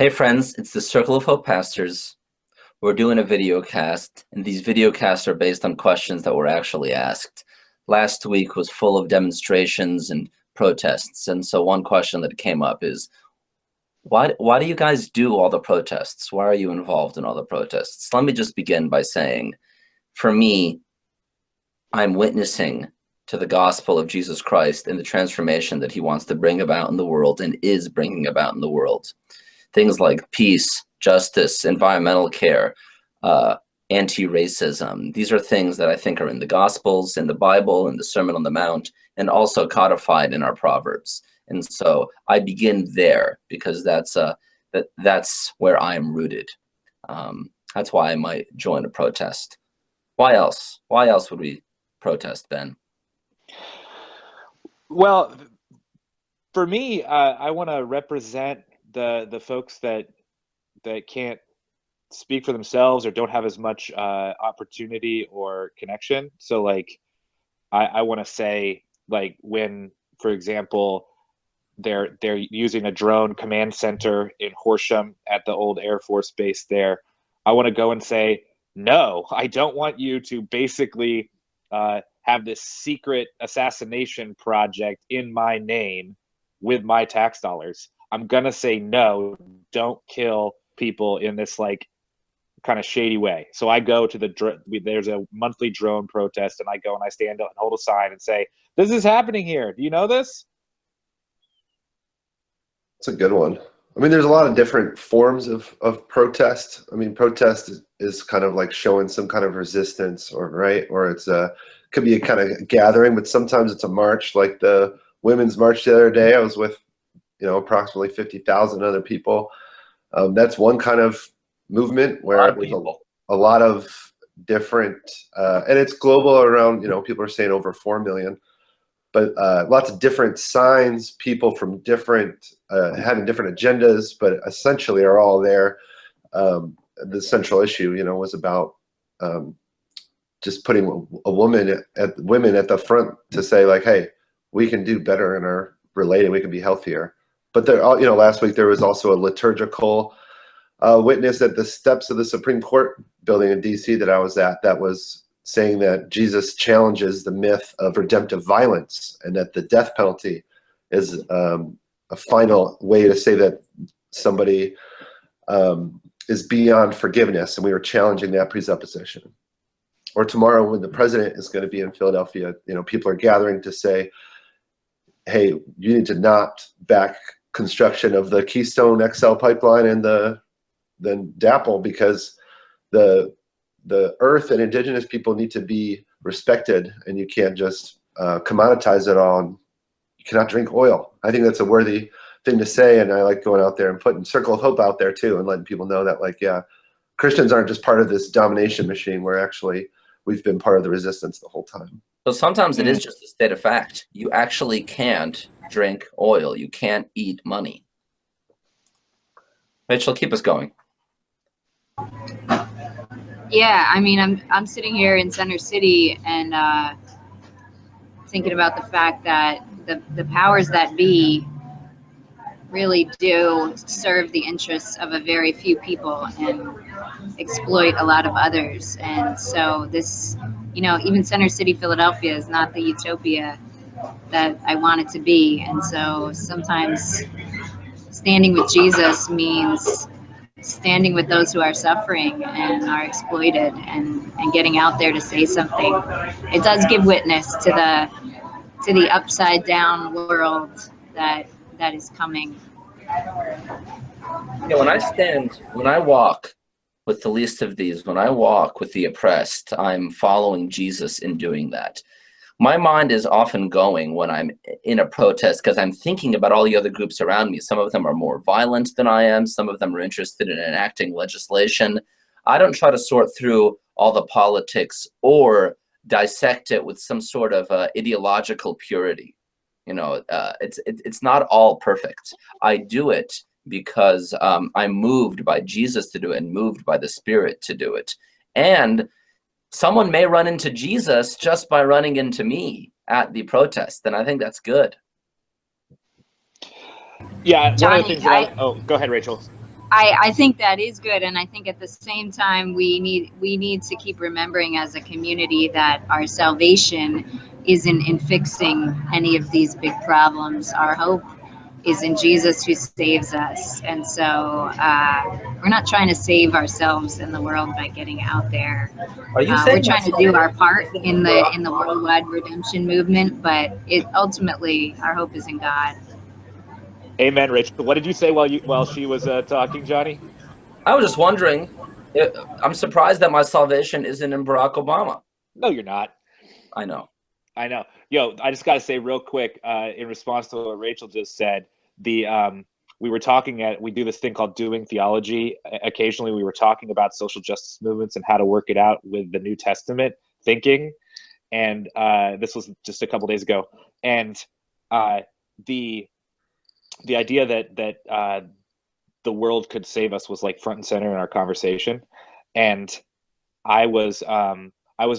Hey friends, it's the Circle of Hope Pastors. We're doing a video cast, and these video casts are based on questions that were actually asked. Last week was full of demonstrations and protests, and so one question that came up is, why do you guys do all the protests? Why are you involved in all the protests? Let me just begin by saying, for me, I'm witnessing to the gospel of Jesus Christ and the transformation that he wants to bring about in the world and is bringing about in the world. Things like peace, justice, environmental care, anti-racism. These are things that I think are in the Gospels, in the Bible, in the Sermon on the Mount, and also codified in our Proverbs. And so I begin there because that's where I am rooted. That's why I might join a protest. Why else? Why else would we protest, Ben? Well, for me, I want to represent the folks that can't speak for themselves or don't have as much opportunity or connection. So like I want to say, like, when, for example, they're using a drone command center in Horsham at the old Air Force base there, I want to go and say, no, I don't want you to basically have this secret assassination project in my name with my tax dollars. I'm going to say, no, don't kill people in this like kind of shady way. So I go to there's a monthly drone protest, and I go and I stand up and hold a sign and say, this is happening here. Do you know this? It's a good one. I mean, there's a lot of different forms of protest. I mean, protest is kind of like showing some kind of resistance, or right, or it's could be a kind of gathering, but sometimes it's a march, like the Women's March the other day. I was with, approximately 50,000 other people. That's one kind of movement where there's a lot of different, and it's global around, people are saying over 4 million. But lots of different signs, people from different, having different agendas, but essentially are all there. The central issue, was about just putting women at the front to say, like, hey, we can do better in our relating, we can be healthier. But there, last week there was also a liturgical witness at the steps of the Supreme Court building in D.C. that I was at, that was saying that Jesus challenges the myth of redemptive violence, and that the death penalty is a final way to say that somebody is beyond forgiveness, and we were challenging that presupposition. Or tomorrow, when the president is going to be in Philadelphia, people are gathering to say, hey, you need to not back construction of the Keystone XL pipeline and the DAPL, because the earth and indigenous people need to be respected, and you can't just commoditize it all. And you cannot drink oil. I think that's a worthy thing to say, and I like going out there and putting Circle of Hope out there too, and letting people know that, like, yeah, Christians aren't just part of this domination machine. We've been part of the resistance the whole time. So sometimes it is just a state of fact. You actually can't drink oil. You can't eat money. Rachel, keep us going. Yeah, I mean, I'm sitting here in Center City and thinking about the fact that the powers that be really do serve the interests of a very few people and exploit a lot of others. And so this, even Center City, Philadelphia is not the utopia that I want it to be. And so sometimes standing with Jesus means standing with those who are suffering and are exploited, and getting out there to say something. It does give witness to the upside down world that is coming. When I walk with the least of these, when I walk with the oppressed, I'm following Jesus in doing that. My mind is often going when I'm in a protest because I'm thinking about all the other groups around me. Some of them are more violent than I am. Some of them are interested in enacting legislation. I don't try to sort through all the politics or dissect it with some sort of ideological purity. It's not all perfect. I do it because I'm moved by Jesus to do it and moved by the Spirit to do it. And someone may run into Jesus just by running into me at the protest, and I think that's good. Yeah, Johnny, one of the things that go ahead, Rachel. I think that is good, and I think at the same time we need to keep remembering as a community that our salvation isn't in fixing any of these big problems. Our hope is in Jesus who saves us, and so we're not trying to save ourselves in the world by getting out there. Are you We're saying trying to do our part in the worldwide redemption movement, but it ultimately our hope is in God. Amen, Rachel. What did you say while she was talking, Johnny? I was just wondering. I'm surprised that my salvation isn't in Barack Obama. No, you're not. I know. I know. Yo, I just got to say real quick, in response to what Rachel just said, we were talking we do this thing called Doing Theology. Occasionally we were talking about social justice movements and how to work it out with the New Testament thinking. And this was just a couple days ago. And the idea that the world could save us was like front and center in our conversation. And I was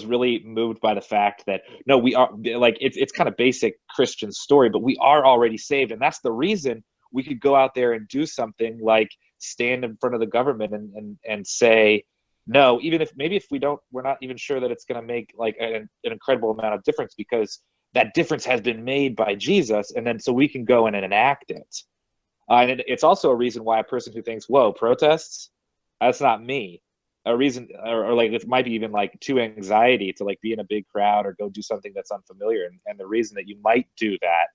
really moved by the fact that no, we are like it's kind of basic Christian story, but we are already saved, and that's the reason we could go out there and do something like stand in front of the government and say no, even if maybe if we're not even sure that it's going to make like an incredible amount of difference, because that difference has been made by Jesus, and then so we can go in and enact it. And it's also a reason why a person who thinks, whoa, protests, that's not me. A reason, or like it might be even like too anxiety to like be in a big crowd or go do something that's unfamiliar. And the reason that you might do that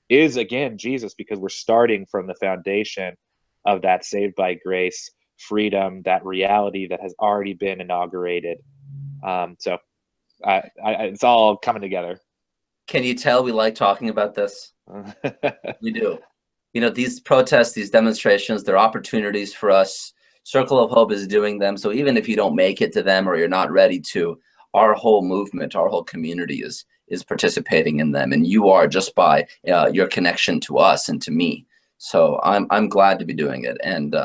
is, again, Jesus, because we're starting from the foundation of that saved by grace, freedom, that reality that has already been inaugurated. So it's all coming together. Can you tell we like talking about this? We do. You know, these protests, these demonstrations, they're opportunities for us. Circle of Hope is doing them. So even if you don't make it to them or you're not ready to, our whole movement, our whole community is participating in them. And you are, just by your connection to us and to me. So I'm glad to be doing it. And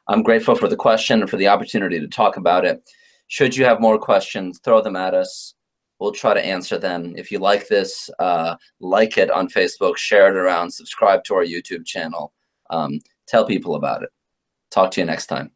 I'm grateful for the question and for the opportunity to talk about it. Should you have more questions, throw them at us. We'll try to answer them. If you like this, like it on Facebook, share it around, subscribe to our YouTube channel, tell people about it. Talk to you next time.